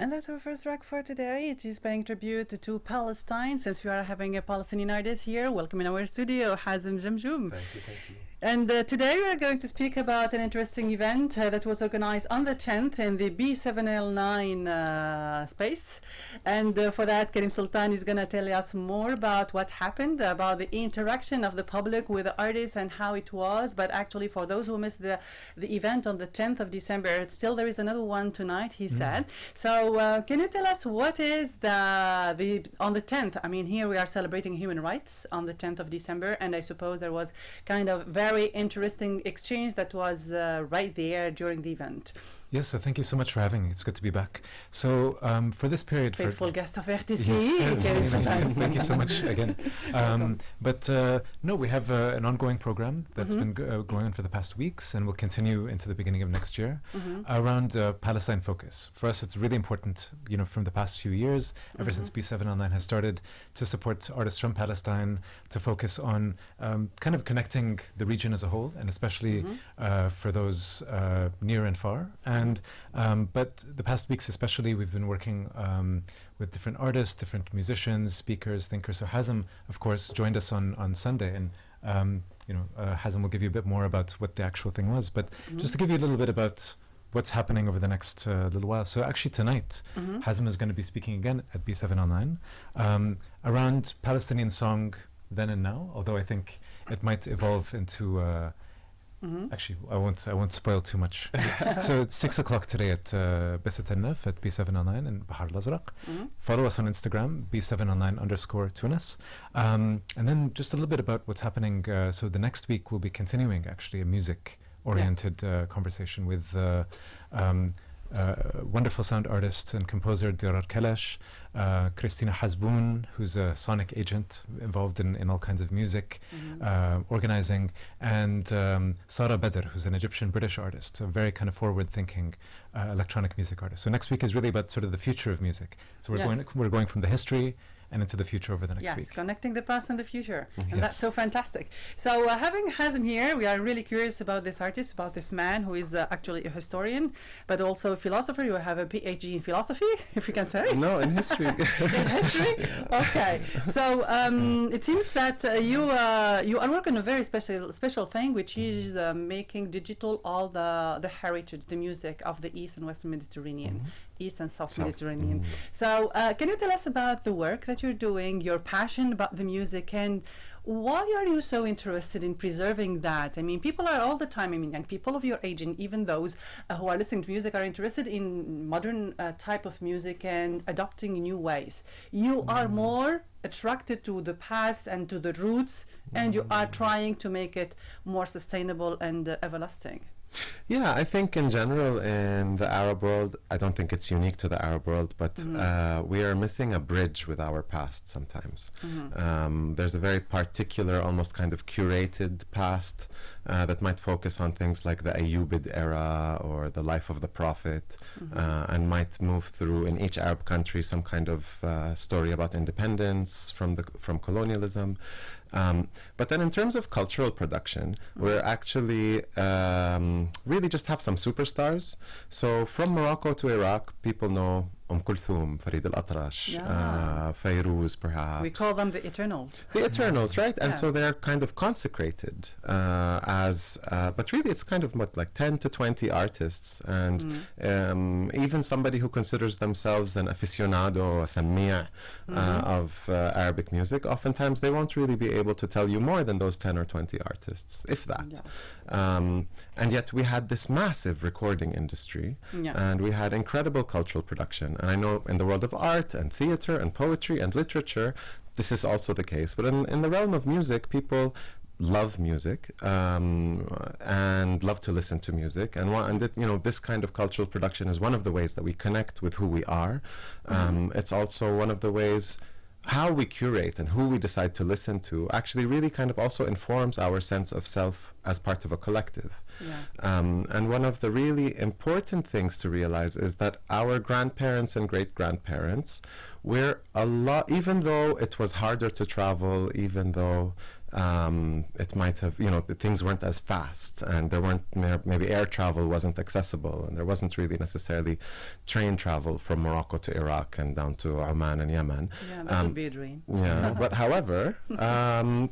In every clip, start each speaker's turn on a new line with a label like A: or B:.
A: And that's our first track for today. It is paying tribute to Palestine, since we are having a Palestinian artist here. Welcome in our studio, Hazem Jamjoum.
B: Thank you, thank you.
A: And today we are going to speak about an interesting event that was organized on the 10th in the B7L9 space. And for that, Karim Soltan is going to tell us more about what happened, about the interaction of the public with the artists and how it was. But actually, for those who missed the event on the 10th of December, still there is another one tonight, he said. So can you tell us what is the on the 10th? I mean, here we are celebrating human rights on the 10th of December, and I suppose there was kind of very interesting exchange that was right there during the event.
B: Yes, so thank you so much for having me. It's good to be back. So for this period...
A: Faithful guest of RTC.
B: Yes, thank you so much again. But no, we have an ongoing program that's been going on for the past weeks and will continue into the beginning of next year around Palestine focus. For us, it's really important, you know, from the past few years, ever since B7L9 has started, to support artists from Palestine, to focus on kind of connecting the region as a whole, and especially for those near and far. And but the past weeks especially, we've been working with different artists, different musicians, speakers, thinkers. So Hazem, of course, joined us on Sunday, and you know, Hazem will give you a bit more about what the actual thing was. But just to give you a little bit about what's happening over the next little while. So actually tonight, Hazem is going to be speaking again at B7L9 around Palestinian song then and now, although I think it might evolve into actually, I won't spoil too much. So it's 6 o'clock today at B7L9 at B7L9 in Bahar al-Azraq. Follow us on Instagram, B7L9_Tunis. And then just a little bit about what's happening. So the next week we'll be continuing actually a music-oriented conversation with wonderful sound artist and composer Dirar Kalash, Christina Hasboun, who's a sonic agent involved in all kinds of music, organizing, and Sara Badr, who's an Egyptian-British artist, a very kind of forward-thinking electronic music artist. So next week is really about sort of the future of music. So we're going from the history and into the future over the next week.
A: Yes, connecting the past and the future. And that's so fantastic. So having Hazem here, we are really curious about this artist, about this man who is actually a historian, but also a philosopher. You have a PhD in philosophy, if you can say.
C: No, in history.
A: In history? Okay. So it seems that you are working on a very special thing, which is making digital all the heritage, the music of the East and Western Mediterranean. East and South Mediterranean. So can you tell us about the work that you're doing, your passion about the music, and why are you so interested in preserving that? I mean, people are all the time, I mean, young people of your age, and even those who are listening to music are interested in modern type of music and adopting new ways. You are more attracted to the past and to the roots, and you are trying to make it more sustainable and everlasting.
C: Yeah, I think in general in the Arab world, I don't think it's unique to the Arab world, but we are missing a bridge with our past sometimes. There's a very particular, almost kind of curated past that might focus on things like the Ayyubid era or the life of the Prophet, and might move through in each Arab country some kind of story about independence from colonialism. But then in terms of cultural production, we're actually really just have some superstars. So from Morocco to Iraq, people know Kulthum, Farid al-Atrash, Fairuz perhaps.
A: We call them the Eternals.
C: The Eternals, right? And so they're kind of consecrated but really it's kind of what, like 10 to 20 artists, and even somebody who considers themselves an aficionado, a sammi' of Arabic music, oftentimes they won't really be able to tell you more than those 10 or 20 artists, if that. And yet we had this massive recording industry, and we had incredible cultural production. And I know in the world of art and theater and poetry and literature, this is also the case. But in the realm of music, people love music and love to listen to music, and you know, this kind of cultural production is one of the ways that we connect with who we are. It's also one of the ways how we curate and who we decide to listen to actually really kind of also informs our sense of self as part of a collective. And one of the really important things to realize is that our grandparents and great-grandparents were a lot, even though it was harder to travel, even though It might have, things weren't as fast, and there weren't, maybe air travel wasn't accessible, and there wasn't really necessarily train travel from Morocco to Iraq and down to Oman and Yemen.
A: Yeah, that would be a dream.
C: Yeah, but however,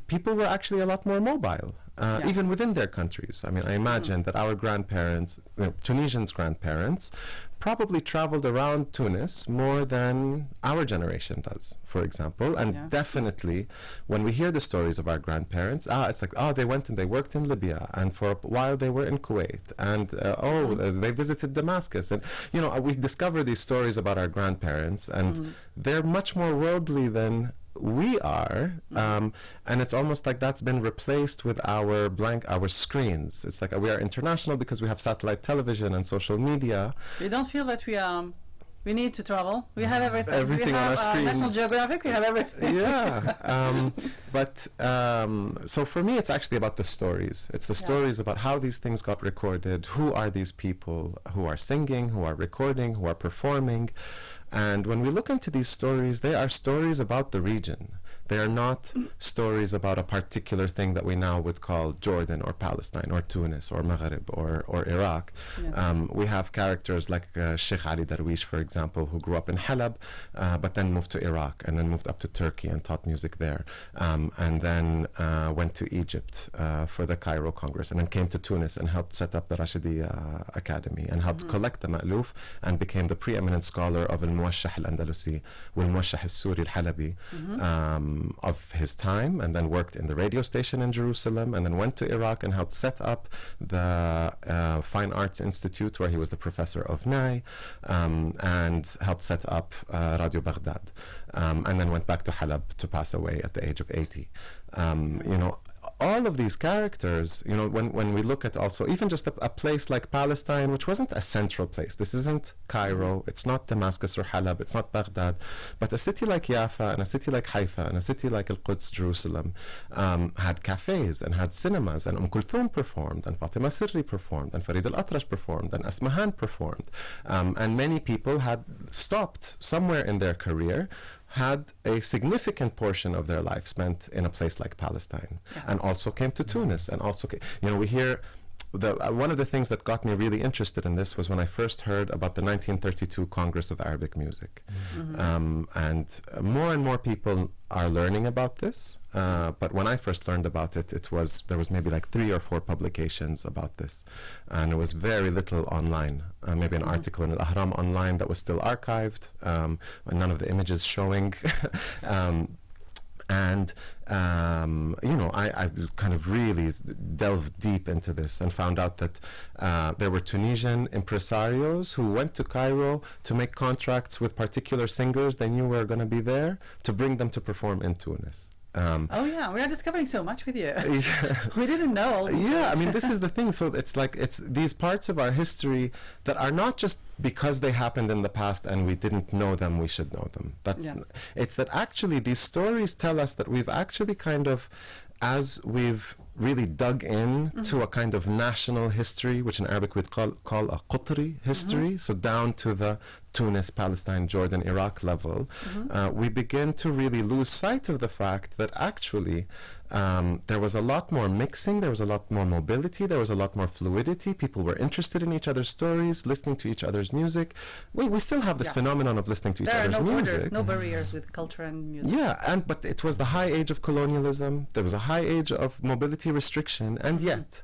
C: people were actually a lot more mobile. Even within their countries. I mean, I imagine that our grandparents, Tunisians' grandparents, probably traveled around Tunis more than our generation does, for example. And definitely, when we hear the stories of our grandparents, it's like, they went and they worked in Libya, and for a while they were in Kuwait, and they visited Damascus. And, we discover these stories about our grandparents, and they're much more worldly than we are, and it's almost like that's been replaced with our screens. It's like we are international because we have satellite television and social media.
A: We don't feel that we need to travel. We have everything.
C: Everything
A: we have
C: on our screens.
A: National Geographic. We have everything.
C: Yeah, so for me, it's actually about the stories. It's the stories about how these things got recorded. Who are these people who are singing, who are recording, who are performing? And when we look into these stories, they are stories about the region. They are not stories about a particular thing that we now would call Jordan or Palestine or Tunis or Maghreb or Iraq. Yes. We have characters like Sheikh Ali Darwish, for example, who grew up in Halab, but then moved to Iraq and then moved up to Turkey and taught music there, and then went to Egypt for the Cairo Congress, and then came to Tunis and helped set up the Rashidiyya Academy and helped collect the Ma'luf, and became the preeminent scholar of al-Muwashshah al-Andalusi wal-Muwashshah al-Suri al-Halabi of his time, and then worked in the radio station in Jerusalem, and then went to Iraq and helped set up the Fine Arts Institute, where he was the professor of Nai, and helped set up Radio Baghdad, and then went back to Halab to pass away at the age of 80. All of these characters, when we look at also even just a place like Palestine, which wasn't a central place. This isn't Cairo, it's not Damascus or Halab, it's not Baghdad, but a city like Jaffa and a city like Haifa and a city like Al-Quds, Jerusalem, had cafes and had cinemas, and Kulthum performed, and Fatima Sirri performed, and Farid Al-Atrash performed, and Asmahan performed, and many people had stopped somewhere in their career, had a significant portion of their life spent in a place like Palestine, and also came to Tunis, and also we hear one of the things that got me really interested in this was when I first heard about the 1932 Congress of Arabic Music. And more people are learning about this, but when I first learned about it, there was maybe like 3 or 4 publications about this, and it was very little online. Maybe an article in Al-Ahram online that was still archived, and none of the images showing. And I kind of really delved deep into this and found out that there were Tunisian impresarios who went to Cairo to make contracts with particular singers they knew were going to be there, to bring them to perform in Tunis.
A: We are discovering so much with you. We didn't know all these
C: I mean, this is the thing. So it's these parts of our history that are not just because they happened in the past and we didn't know them, we should know them. It's that actually these stories tell us that we've actually kind of, as we've really dug in to a kind of national history, which in Arabic we'd call a Qutri history, so down to the Tunis, Palestine, Jordan, Iraq level, we begin to really lose sight of the fact that actually there was a lot more mixing, there was a lot more mobility, there was a lot more fluidity. People were interested in each other's stories, listening to each other's music. We still have this phenomenon of listening to each other's music.
A: There are no barriers with culture and music.
C: Yeah, but it was the high age of colonialism. There was a high age of mobility restriction, and yet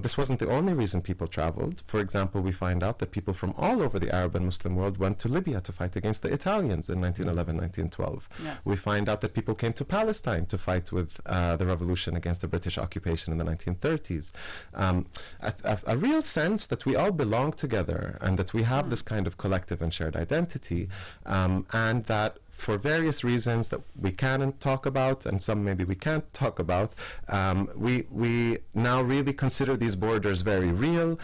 C: this wasn't the only reason people traveled. For example, we find out that people from all over the Arab and Muslim world went to Libya to fight against the Italians in 1911, 1912. Yes. We find out that people came to Palestine to fight with the revolution against the British occupation in the 1930s. A real sense that we all belong together, and that we have this kind of collective and shared identity, and that for various reasons that we can talk about, and some maybe we can't talk about, we now really consider these borders very real,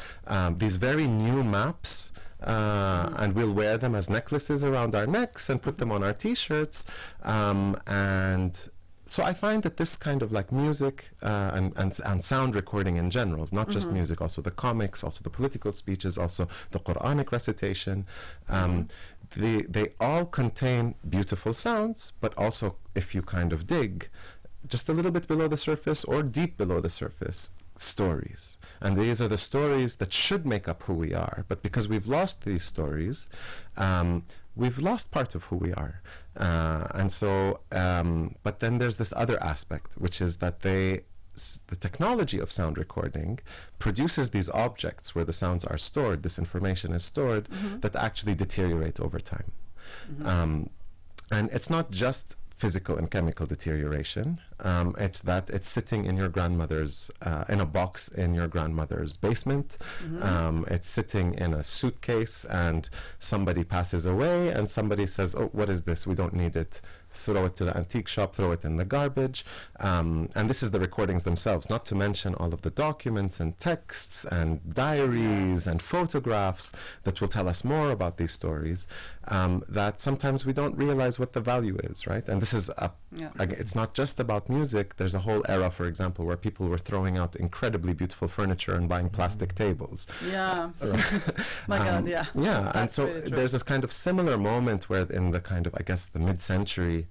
C: these very new maps, and we'll wear them as necklaces around our necks and put them on our t-shirts, and so I find that this kind of like music and sound recording in general, not just music, also the comics, also the political speeches, also the Quranic recitation, they all contain beautiful sounds, but also, if you kind of dig, just a little bit below the surface or deep below the surface, stories. And these are the stories that should make up who we are. But because we've lost these stories, we've lost part of who we are. But then there's this other aspect, which is that the technology of sound recording produces these objects where the sounds are stored, this information is stored, that actually deteriorate over time. And it's not just physical and chemical deterioration. It's that it's sitting in your grandmother's, in a box in your grandmother's basement. It's sitting in a suitcase and somebody passes away and somebody says, oh, what is this? We don't need it. Throw it to the antique shop, throw it in the garbage. And this is the recordings themselves, not to mention all of the documents and texts and diaries and photographs that will tell us more about these stories, that sometimes we don't realize what the value is, right? And this is, it's not just about music. There's a whole era, for example, where people were throwing out incredibly beautiful furniture and buying plastic tables.
A: Yeah. My God, yeah.
C: Yeah, and so really there's this kind of similar moment where in the kind of, I guess, the mid-century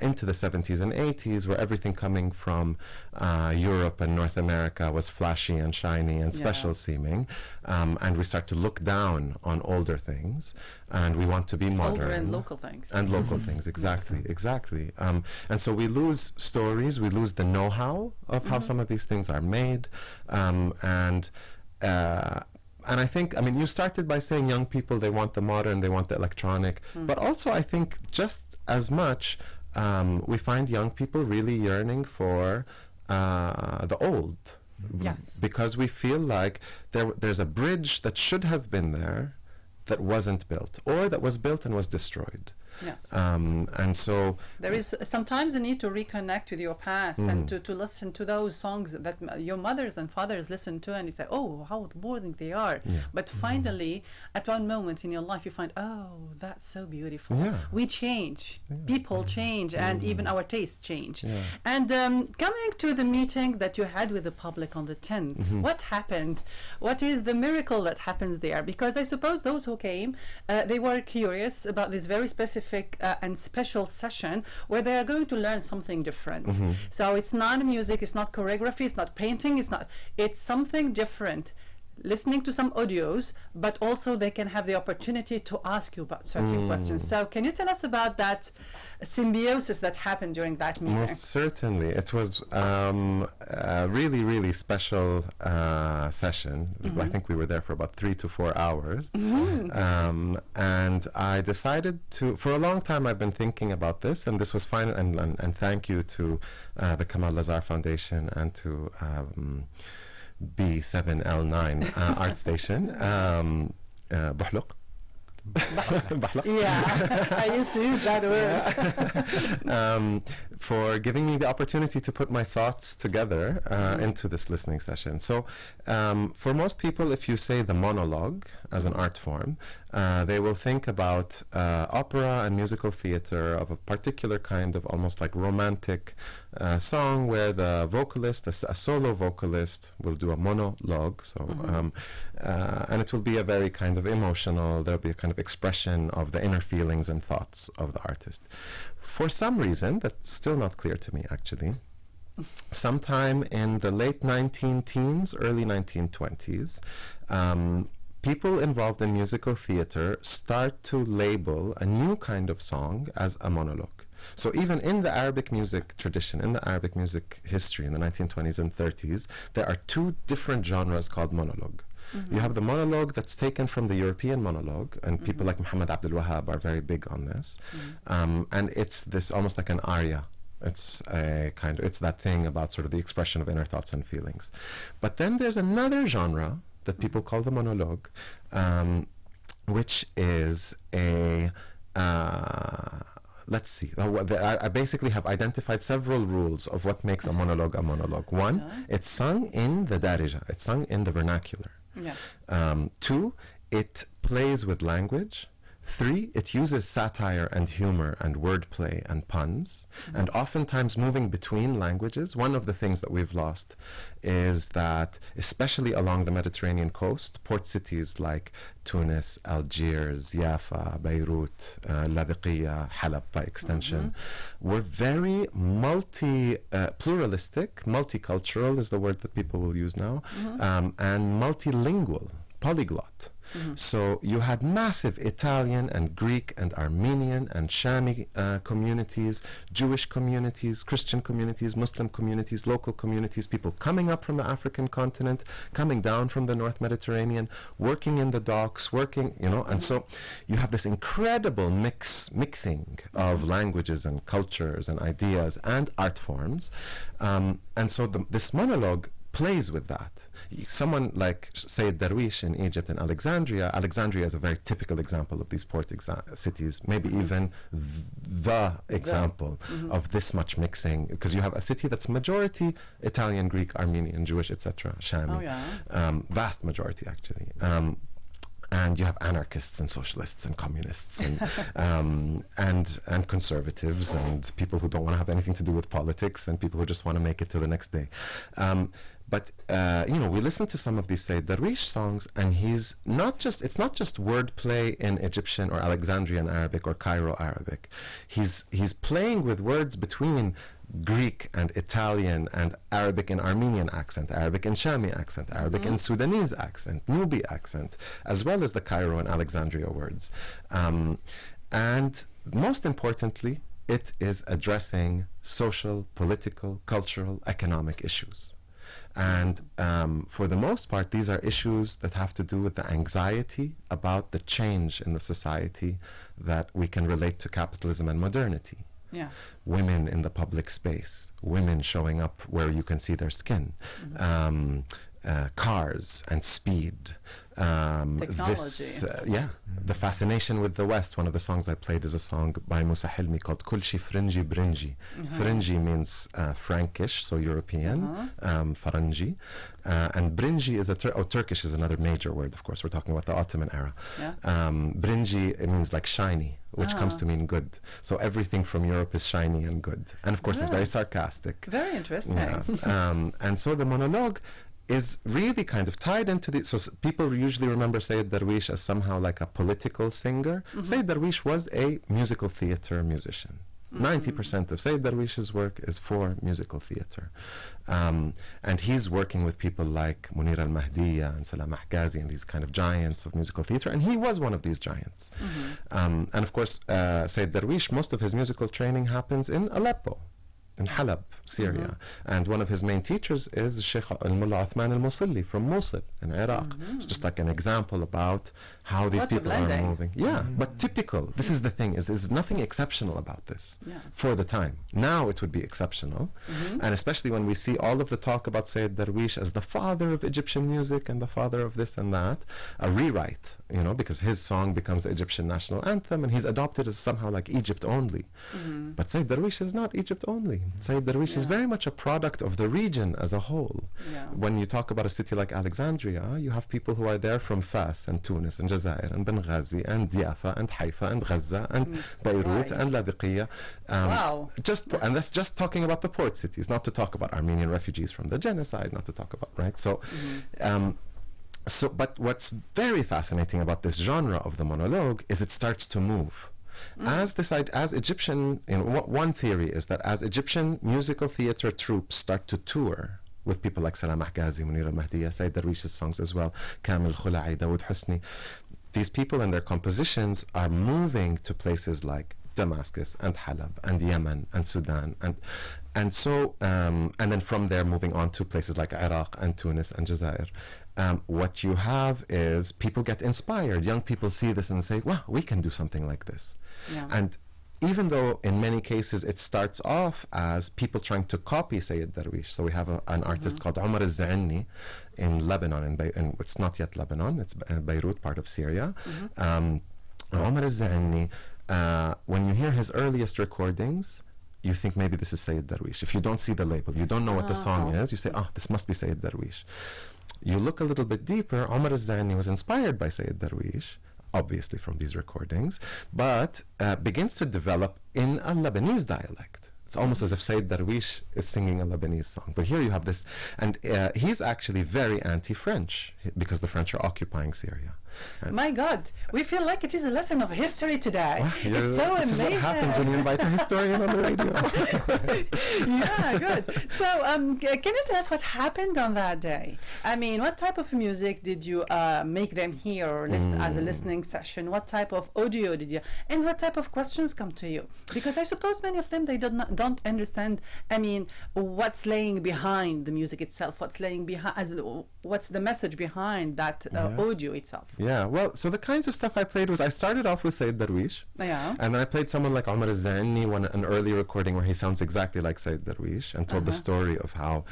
C: into the 70s and 80s, where everything coming from Europe and North America was flashy and shiny and special seeming, and we start to look down on older things, and we want to be modern.
A: Older and local things.
C: And local things, exactly, exactly. And so we lose stories, we lose the know-how of how some of these things are made, and I think, I mean, you started by saying young people, they want the modern, they want the electronic, but also I think just as much, we find young people really yearning for the old.
A: Yes.
C: Because we feel like there's a bridge that should have been there that wasn't built, or that was built and was destroyed.
A: Yes.
C: And so
A: there is sometimes a need to reconnect with your past and to listen to those songs that your mothers and fathers listened to, and you say, oh, how boring they are. But finally, at one moment in your life, you find, oh, that's so beautiful. We change, people change, and even our tastes change. And coming to the meeting that you had with the public on the 10th, what happened? What is the miracle that happens there? Because I suppose those who came, they were curious about this very specific and special session where they are going to learn something different. So it's not music, it's not choreography, it's not painting, it's something different. Listening to some audios, but also they can have the opportunity to ask you about certain questions. So can you tell us about that symbiosis that happened during that meeting?
C: Most certainly. It was a really, really special session. I think we were there for about 3 to 4 hours. And I decided to, for a long time I've been thinking about this, and this was fine, and thank you to the Kamal Lazar Foundation and to B7L9 Art Station, Bahluq.
A: Yeah, I used to use that word.
C: For giving me the opportunity to put my thoughts together into this listening session. So for most people, if you say the monologue as an art form, they will think about opera and musical theater of a particular kind of almost like romantic song where the vocalist, a solo vocalist, will do a monologue. So, and it will be a very kind of emotional, there'll be a kind of expression of the inner feelings and thoughts of the artist. For some reason, that's still not clear to me actually, sometime in the late 19-teens, early 1920s, people involved in musical theater start to label a new kind of song as a monologue. So even in the Arabic music tradition, in the Arabic music history in the 1920s and 30s, there are 2 different genres called monologue. You have the monologue that's taken from the European monologue, and people like Muhammad Abdul Wahab are very big on this. And it's this almost like an aria. It's a kind of, it's that thing about sort of the expression of inner thoughts and feelings. But then there's another genre that people call the monologue, which is a let's see. I basically have identified several rules of what makes a monologue a monologue. 1, it's sung in the darija. It's sung in the vernacular. 2, it plays with language. 3, it uses satire and humor and wordplay and puns, and oftentimes moving between languages. One of the things that we've lost is that, especially along the Mediterranean coast, port cities like Tunis, Algiers, Jaffa, Beirut, Ladiqiyya, Halab by extension, were very pluralistic, multicultural is the word that people will use now, and multilingual, polyglot. So you had massive Italian and Greek and Armenian and Shami communities, Jewish communities, Christian communities, Muslim communities, local communities, people coming up from the African continent, coming down from the North Mediterranean, working in the docks, working, and so you have this incredible mixing of languages and cultures and ideas and art forms. And so this monologue plays with that. Someone like Sayyid Darwish in Egypt and Alexandria is a very typical example of these port cities, maybe even the example of this much mixing, because you have a city that's majority Italian, Greek, Armenian, Jewish, etc., Shami, vast majority actually. And you have anarchists and socialists and communists and conservatives and people who don't want to have anything to do with politics and people who just want to make it to the next day. But we listen to some of these Sayyid Darwish songs, and it's not just wordplay in Egyptian or Alexandrian Arabic or Cairo Arabic. He's playing with words between Greek and Italian and Arabic and Armenian accent, Arabic and Shami accent, Arabic and Sudanese accent, Nubi accent, as well as the Cairo and Alexandria words. And most importantly, it is addressing social, political, cultural, economic issues. And for the most part, these are issues that have to do with the anxiety about the change in the society that we can relate to capitalism and modernity.
A: Yeah.
C: Women in the public space, women showing up where you can see their skin, cars and speed.
A: Technology.
C: The fascination with the West. One of the songs I played is a song by Musa Hilmi called Kulshi Frinji Brinji. Frinji means Frankish, so European, Faranji. And Brinji is Turkish is another major word, of course. We're talking about the Ottoman era. Brinji, it means like shiny, which comes to mean good. So everything from Europe is shiny and good. And of course, it's very sarcastic.
A: Very interesting.
C: And so the monologue is really kind of tied into the... So people usually remember Sayyid Darwish as somehow like a political singer. Sayyid Darwish was a musical theater musician. 90% of Sayyid Darwish's work is for musical theater. And he's working with people like Munir al-Mahdiya and Salam Ahgazi and these kind of giants of musical theater, and he was one of these giants. And of course, Sayyid Darwish, most of his musical training happens in Aleppo, in Halab, Syria. And one of his main teachers is Sheikh al-Mullah Uthman al-Musalli from Mosul in Iraq. It's just like an example about how these people are moving. But typical. This is the thing, is nothing exceptional about this for the time. Now it would be exceptional. And especially when we see all of the talk about Sayyid Darwish as the father of Egyptian music and the father of this and that, a rewrite, because his song becomes the Egyptian national anthem and he's adopted as somehow like Egypt only. But Sayyid Darwish is not Egypt only. Sayyid Darwish is very much a product of the region as a whole. When you talk about a city like Alexandria, you have people who are there from Fas and Tunis and Jazair and Benghazi and Jaffa and Haifa and Gaza and Beirut and Ladiqiyya. And that's just talking about the port cities, not to talk about Armenian refugees from the genocide, not to talk about, right? So, but what's very fascinating about this genre of the monologue is it starts to move. As Egyptian, one theory is that as Egyptian musical theater troupes start to tour with people like Salam Ahgazi, Munir al-Mahdiya, Sayyid Darwish's songs as well, Kamil Khula'i, Dawood Husni, these people and their compositions are moving to places like Damascus and Halab and Yemen and Sudan and then from there moving on to places like Iraq and Tunis and Jazair. What you have is people get inspired. Young people see this and say, wow, we can do something like this. And even though in many cases it starts off as people trying to copy Sayyid Darwish. So we have an artist called Omar al-Zaini in Lebanon, and it's not yet Lebanon, it's Beirut, part of Syria. Omar al-Zaini, when you hear his earliest recordings, you think maybe this is Sayyid Darwish. If you don't see the label, you don't know what the song is, you say, this must be Sayyid Darwish. You look a little bit deeper, Omar al-Zaini was inspired by Sayyid Darwish. obviously from these recordings, but begins to develop in a Lebanese dialect. It's almost as if Sayyid Darwish is singing a Lebanese song. But here you have this, and he's actually very anti-French because the French are occupying Syria.
A: My God, we feel like it is a lesson of history today.
C: Well,
A: it's so
C: this
A: amazing.
C: Is what happens when you invite a historian on the radio.
A: Yeah, good. So, can you tell us what happened on that day? I mean, what type of music did you make them hear or listen as a listening session? What type of audio did you, and what type of questions come to you? Because I suppose many of them, they don't understand. I mean, what's laying behind the music itself? What's laying behind? What's the message behind that audio itself?
C: Yeah, well, so the kinds of stuff I played was I started off with Sayyid Darwish, and then I played someone like Omar al-Zaini, an early recording where he sounds exactly like Sayyid Darwish, and told the story of how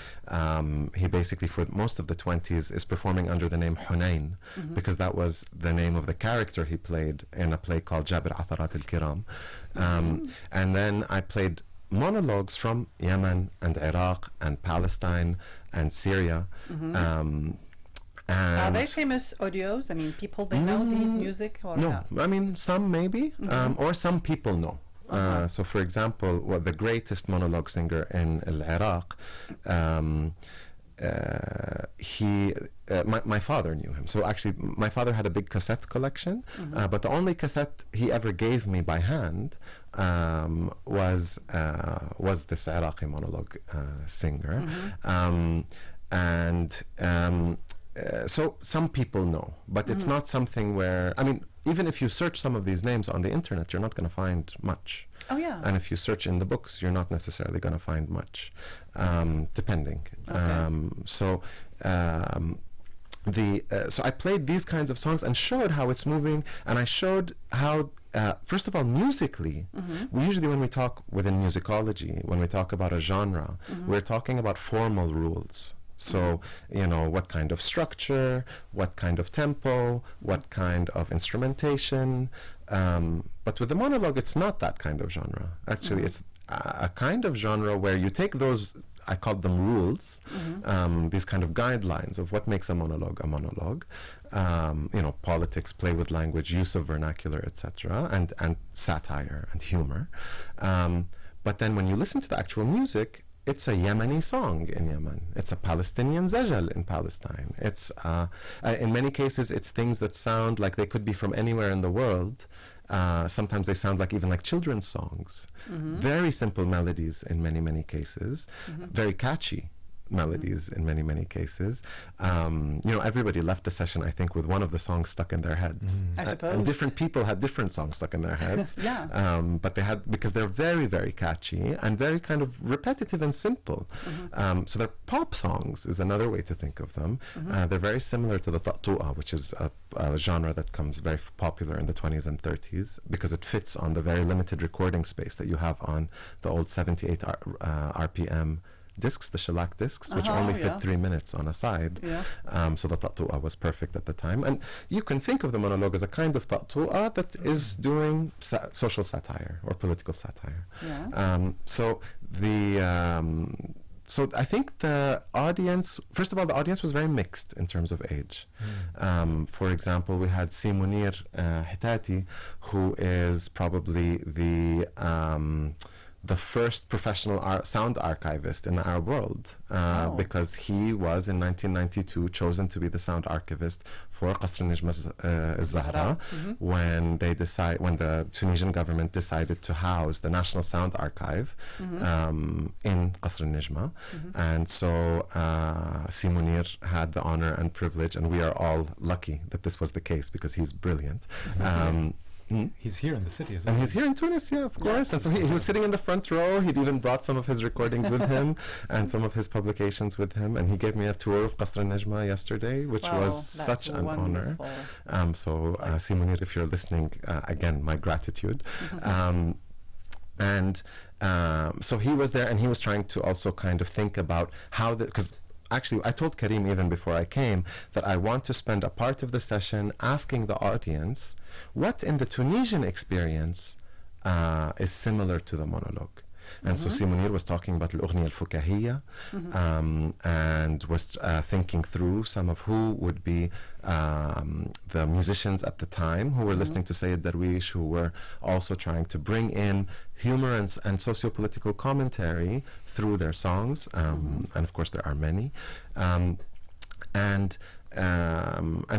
C: he basically for most of the 20s is performing under the name Hunayn, because that was the name of the character he played in a play called Jabir Atharat al-Kiram. And then I played monologues from Yemen and Iraq and Palestine and Syria.
A: Are they famous audios? I mean, people, they know these music? Or
C: no, I mean, some maybe, or some people know. So, for example, the greatest monologue singer in Iraq, my father knew him. So actually, my father had a big cassette collection, but the only cassette he ever gave me by hand was this Iraqi monologue singer. So some people know, but it's not something where, I mean, even if you search some of these names on the internet, you're not going to find much.
A: Oh, yeah.
C: And if you search in the books, you're not necessarily going to find much, depending. So I played these kinds of songs and showed how it's moving, and I showed how, first of all, musically, we usually, when we talk within musicology, when we talk about a genre, we're talking about formal rules. So, you know, what kind of structure, what kind of tempo, what kind of instrumentation. But with the monologue, it's not that kind of genre. Actually, it's a kind of genre where you take those, I call them rules, these kind of guidelines of what makes a monologue a monologue. You know, politics, play with language, use of vernacular, etc., and satire and humor. But then when you listen to the actual music, it's a Yemeni song in Yemen. It's a Palestinian zajal in Palestine. It's in many cases, it's things that sound like they could be from anywhere in the world. Sometimes they sound like even like children's songs. Very simple melodies in many cases. Very catchy melodies in many cases. You know, everybody left the session, I think, with one of the songs stuck in their heads.
A: I suppose.
C: And different people had different songs stuck in their heads. But they had, because they're very catchy and very kind of repetitive and simple. So they're pop songs is another way to think of them. They're very similar to the ta'tu'a, which is a genre that comes very popular in the 20s and 30s because it fits on the very limited recording space that you have on the old 78 RPM discs, the shellac discs, which only fit 3 minutes on a side. So the ta'tu'a was perfect at the time. And you can think of the monologue as a kind of ta'tu'a that is doing social satire or political satire. So I think the audience, first of all, the audience was very mixed in terms of age. For example, we had Si Munir Hitati, who is probably the first professional sound archivist in the Arab world, because he was in 1992 chosen to be the sound archivist for Qasr al-Najm al-Zahra when the Tunisian government decided to house the National Sound Archive in Qasr al-Najm. And so Si Munir had the honor and privilege, and we are all lucky that this was the case because he's brilliant.
B: He's here in the city as well.
C: And he's here in Tunis, yeah, of course. And so he was sitting in the front row. He'd even brought some of his recordings with him and some of his publications with him. And he gave me a tour of Qasr al-Najma yesterday, which was such an honor. So, Si Munir, if you're listening, again, my gratitude. So he was there, and he was trying to also kind of think about how because actually, I told Karim even before I came that I want to spend a part of the session asking the audience what in the Tunisian experience is similar to the monologue. And so Simonir was talking about الأغنية الفكاهية, and was thinking through some of who would be the musicians at the time who were listening to Sayyid Darwish, who were also trying to bring in humor and socio-political commentary through their songs, and of course there are many, and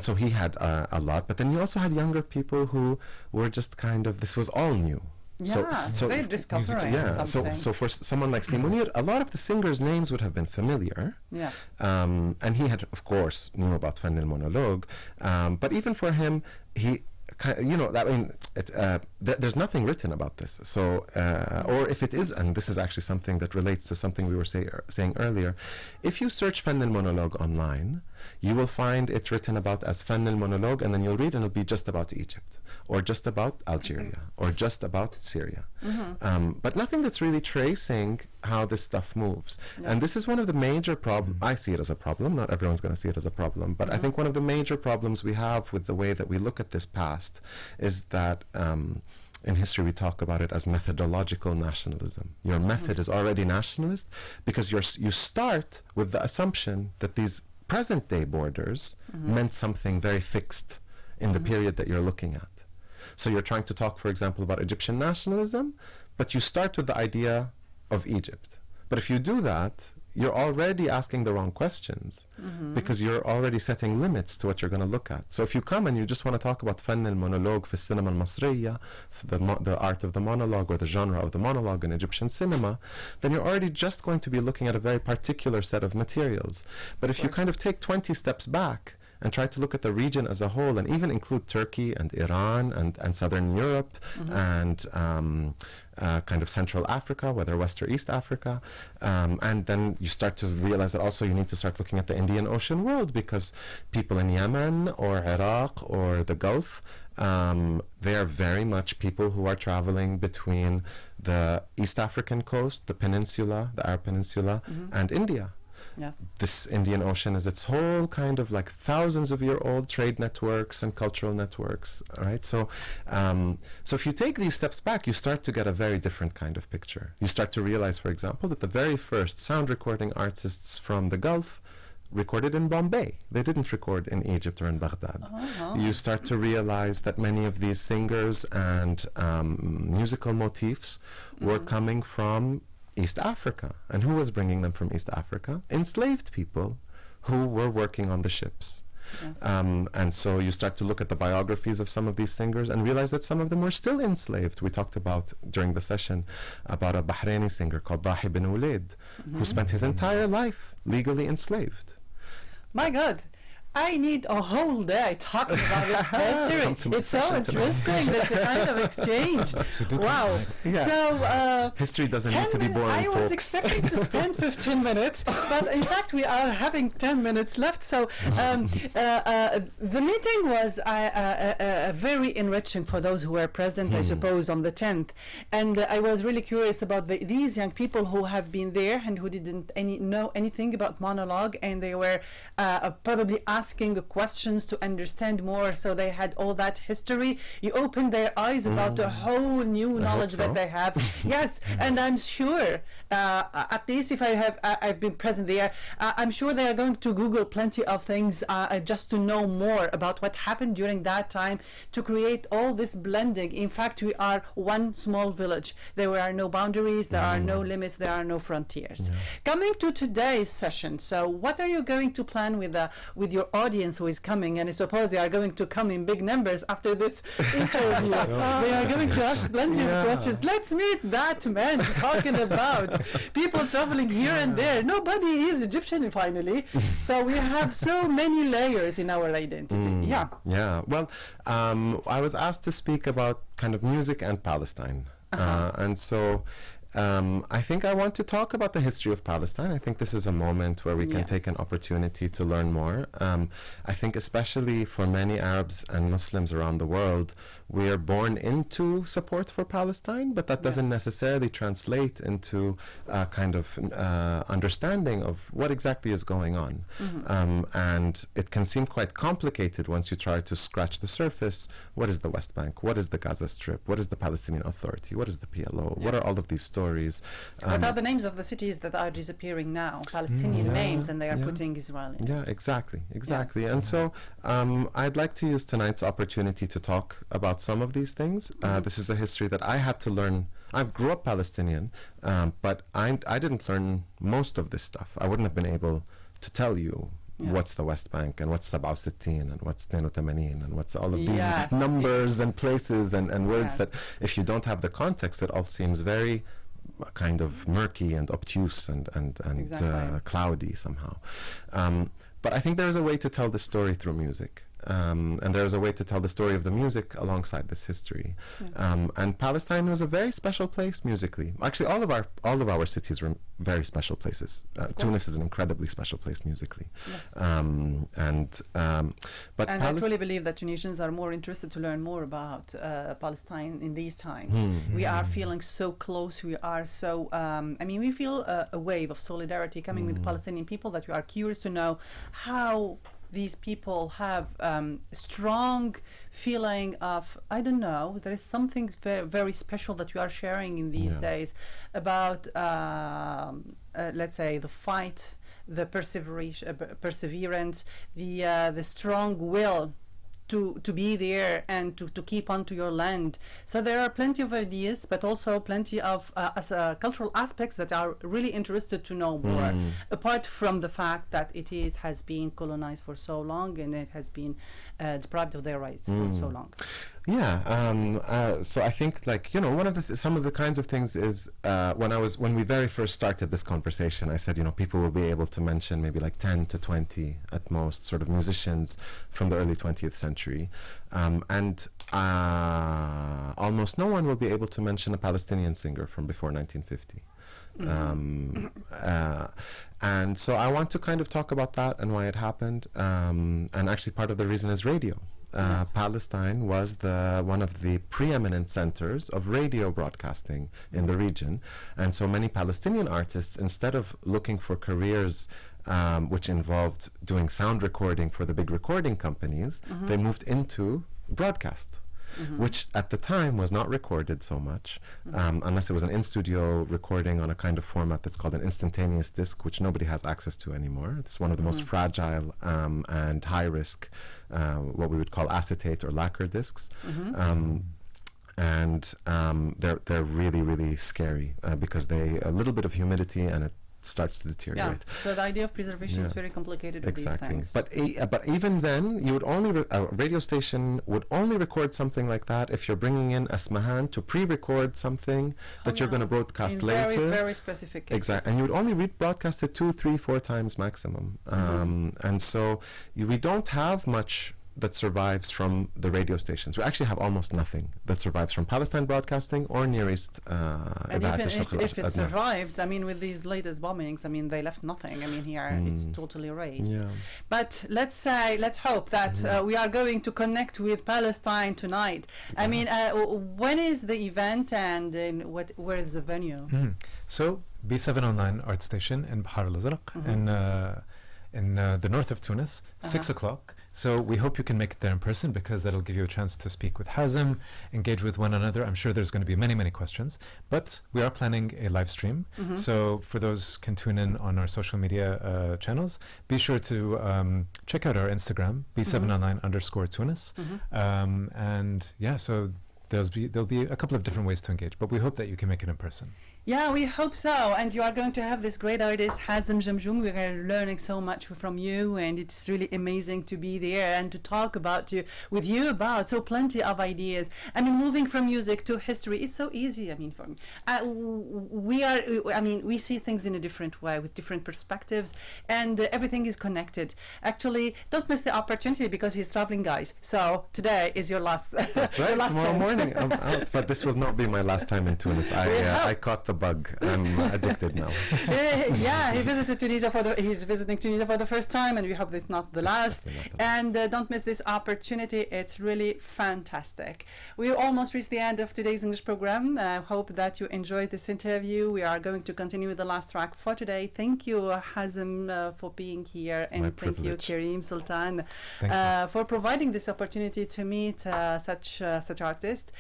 C: so he had a lot. But then you also had younger people who were just kind of, this was all new.
A: Yeah, so very discovering.
C: Yeah, so for someone like Simonir, a lot of the singers' names would have been familiar.
A: Yeah.
C: And he had, of course, knew about Fan al-Monologue. But even for him, he, you know, I mean, there's nothing written about this. So, or if it is, and this is actually something that relates to something we were saying earlier, if you search Fan al-Monologue online, you will find it written about as Fan al-Monologue, and then you'll read and it'll be just about Egypt, or just about Algeria, or just about Syria. But nothing that's really tracing how this stuff moves. And this is one of the major problems. I see it as a problem. Not everyone's going to see it as a problem. But I think one of the major problems we have with the way that we look at this past is that in history we talk about it as methodological nationalism. Your method is already nationalist because you start with the assumption that these present-day borders meant something very fixed in the period that you're looking at. So you're trying to talk, for example, about Egyptian nationalism, but you start with the idea of Egypt. But if you do that, you're already asking the wrong questions because you're already setting limits to what you're going to look at. So if you come and you just want to talk about fan al-monologue في السينما المصرية, the art of the monologue or the genre of the monologue in Egyptian cinema, then you're already just going to be looking at a very particular set of materials. But if you kind of take 20 steps back and try to look at the region as a whole, and even include Turkey and Iran and Southern Europe and kind of Central Africa, whether West or East Africa, and then you start to realize that also you need to start looking at the Indian Ocean world, because people in Yemen or Iraq or the Gulf, they are very much people who are traveling between the East African coast, the peninsula, the Arab Peninsula, and India.
A: Yes.
C: This Indian Ocean is its whole kind of like thousands of year old trade networks and cultural networks, right? So, so if you take these steps back, you start to get a very different kind of picture. You start to realize, for example, that the very first sound recording artists from the Gulf recorded in Bombay. They didn't record in Egypt or in Baghdad. You start to realize that many of these singers and musical motifs were coming from East Africa. And who was bringing them from East Africa? Enslaved people who were working on the ships. Yes. And so you start to look at the biographies of some of these singers and realize that some of them were still enslaved. We talked about during the session about a Bahraini singer called Dahi bin Waleed, who spent his entire life legally enslaved.
A: My God. I need a whole day talking about this history. It's so interesting. That's a kind of exchange. Wow.
C: Yeah.
A: So
C: history doesn't need to be boring,
A: I was
C: folks.
A: expecting to spend 15 minutes, but in fact we are having 10 minutes left. So the meeting was very enriching for those who were present, I suppose, on the 10th. And I was really curious about these young people who have been there and who didn't know anything about monologue, and they were probably asking questions to understand more, so they had all that history. You opened their eyes about a whole new knowledge that they have. Yes, and I'm sure, at least if I've been present there, I'm sure they are going to Google plenty of things just to know more about what happened during that time to create all this blending. In fact, we are one small village. There are no boundaries, there are no limits, there are no frontiers. Coming to today's session, so what are you going to plan with your audience who is coming? And I suppose they are going to come in big numbers after this interview. They are going to ask plenty of questions. Let's meet that man talking about people traveling here and there. Nobody is Egyptian finally. So we have so many layers in our identity.
C: Yeah. Well, I was asked to speak about kind of music and Palestine. And so I think I want to talk about the history of Palestine. I think this is a moment where we can take an opportunity to learn more. I think especially for many Arabs and Muslims around the world, we are born into support for Palestine, but that doesn't necessarily translate into a kind of understanding of what exactly is going on. And it can seem quite complicated once you try to scratch the surface. What is the West Bank? What is the Gaza Strip? What is the Palestinian Authority? What is the PLO? What are all of these stories? stories.
A: What are the names of the cities that are disappearing now? Palestinian names, and they are putting Israeli names.
C: Yeah, exactly. Yes. And so I'd like to use tonight's opportunity to talk about some of these things. This is a history that I had to learn. I grew up Palestinian, but I didn't learn most of this stuff. I wouldn't have been able to tell you what's the West Bank and what's Sab'a Sittin and what's 82 and what's all of these numbers and places and words that if you don't have the context, it all seems very kind of murky and obtuse and cloudy somehow. But I think there is a way to tell the story through music. And there is a way to tell the story of the music alongside this history. And Palestine was a very special place musically. Actually, all of our cities were very special places. Tunis is an incredibly special place musically.
A: Yes.
C: But
A: I truly believe that Tunisians are more interested to learn more about Palestine in these times. We are feeling so close. We are so. We feel a wave of solidarity coming with Palestinian people that we are curious to know how these people have strong feeling of, I don't know, there is something very, very special that you are sharing in these days about, let's say, the fight, the perseverance, the strong will to be there and to keep on to your land. So there are plenty of ideas, but also plenty of cultural aspects that are really interested to know more, apart from the fact that it has been colonized for so long and it has been deprived of their rights for so long.
C: So I think, like, one of the some of the kinds of things is when we very first started this conversation, I said, people will be able to mention maybe like 10 to 20 at most sort of musicians from the early 20th century, and almost no one will be able to mention a Palestinian singer from before 1950. And so I want to kind of talk about that and why it happened, and actually part of the reason is radio. Palestine was one of the preeminent centers of radio broadcasting in the region, and so many Palestinian artists, instead of looking for careers which involved doing sound recording for the big recording companies, they moved into broadcast. Which at the time was not recorded so much, unless it was an in-studio recording on a kind of format that's called an instantaneous disc, which nobody has access to anymore. It's one of the most fragile and high-risk, what we would call acetate or lacquer discs. They're really, really scary because a little bit of humidity and it starts to deteriorate.
A: So the idea of preservation is very complicated with these things.
C: But even then, you would only a radio station would only record something like that if you're bringing in a Smahan to pre-record something that you're going to broadcast later.
A: Very, very specific cases.
C: Exactly, and you would only broadcast it 2, 3, 4 times maximum. And so we don't have much that survives from the radio stations. We actually have almost nothing that survives from Palestine broadcasting or Near East.
A: And even if it survived, with these latest bombings, they left nothing. Here it's totally erased. But let's hope that we are going to connect with Palestine tonight. When is the event and where is the venue?
B: So B709 Art Station in Bahar al-Azraq in the north of Tunis, 6 o'clock. So we hope you can make it there in person, because that'll give you a chance to speak with Hazem, engage with one another. I'm sure there's going to be many, many questions. But we are planning a live stream. So for those can tune in on our social media channels, be sure to check out our Instagram, B709_Tunis. So there'll be a couple of different ways to engage, but we hope that you can make it in person.
A: Yeah, we hope so. And you are going to have this great artist, Hazem Jamjoum. We are learning so much from you, and it's really amazing to be there and to talk with you about so plenty of ideas. Moving from music to history, it's so easy. For me, we see things in a different way with different perspectives, and everything is connected. Actually, don't miss the opportunity, because he's traveling, guys. So today is your last.
C: That's right. Tomorrow morning I'm out, but this will not be my last time in Tunis. I caught the bug. I'm addicted now.
A: He visited Tunisia he's visiting Tunisia for the first time, and we hope it's not the last. And don't miss this opportunity. It's really fantastic. We almost reached the end of today's English program. I hope that you enjoyed this interview. We are going to continue with the last track for today. Thank you, Hazem, for being here, and thank you, Karim Soltan, for providing this opportunity to meet such artists,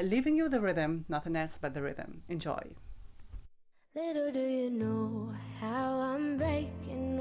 A: leaving you the rhythm, nothing else but the rhythm. Enjoy.
D: Little do you know how I'm breaking.